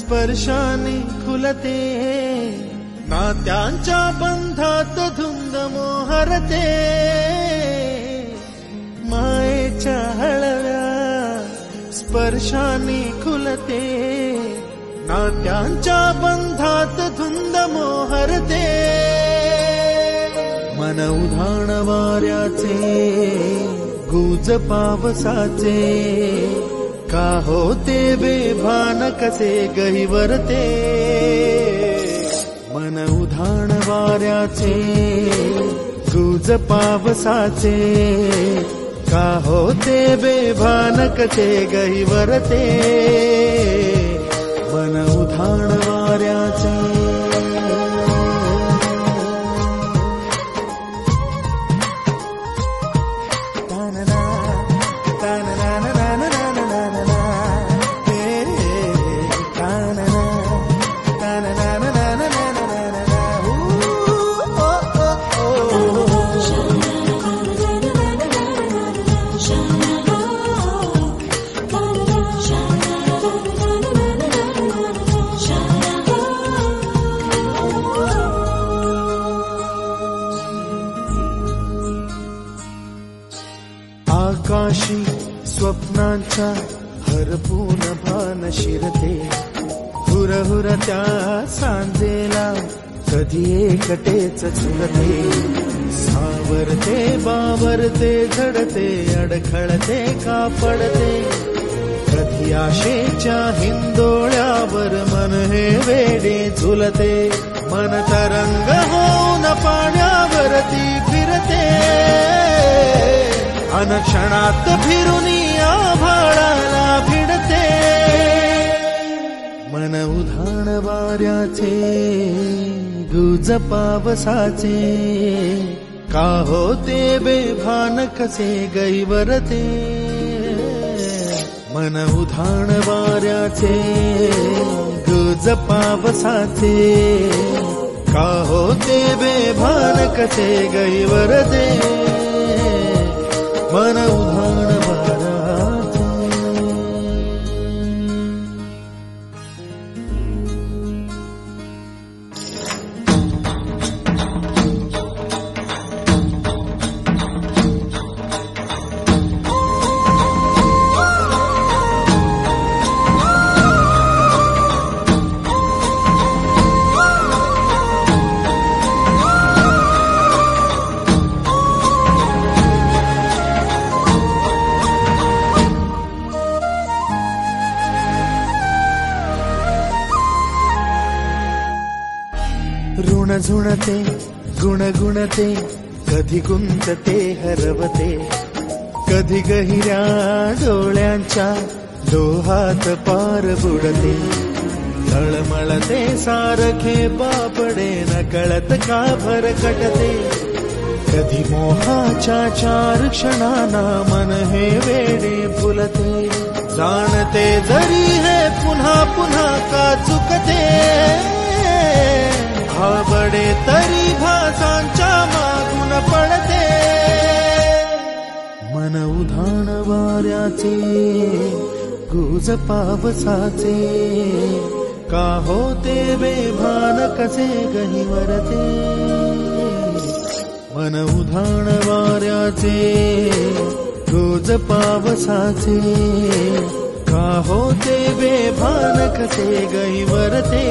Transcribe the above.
स्पर्शाने खुलते, नात्यांच्या बंधात धुंद मोहरते, मायेच्या हळव्या स्पर्शाने खुलते, नात्यांच्या बंधात धुंद मोहरते, मन उधाण वाऱ्याचे गुज पावसाचे, का होते बेभान कसे गहिवरते, मन उधाण वाऱ्याचे गुज पावसाचे, का होते बेभान कसे गहिवरते, मन उधाण वाऱ्याचे. आकाशी स्वप्नांच्या हरपून भान शिरते, हुरहुर त्या सांजेला कधी एकटेच चुरते, सावरते बावरते झडते, अडखळते का पडते, कधी आशेच्या हिंदोळ्यावर मन हे वेडे झुलते, मन तरंग होऊन पाण्यावरती फिरते, अनक्षणात फिरुनी आभाळाला भिडते, मन उधाण वाऱ्याचे गुज पावसाचे, का होते बेभान कसे गहिवरते, मन उधाण वाऱ्याचे गुज पावसाचे, का होते बेभान कसे गहिवरते, मन उधाण वाऱ्याचे. ऋण झुणते गुणगुणते, कधी गुंतते हरवते, कधी गहिऱ्या डोळ्यांच्या डोहात पार बुडते, तळमळते सारखे बापडे नकळत का भरकटते, कधी मोहाच्या चार क्षणांना मन हे वेडे फुलते, जाणते जरी हे पुन्हा पुन्हा का चुकते, भाबडे तरी भासांच्या मागून पडते, मन उधाण वाऱ्याचे गुज पावसाचे, का होते बेभान कसे गहिवरते, मन उधाण वाऱ्याचे गुज पावसाचे, का होते बेभान कसे गहिवरते.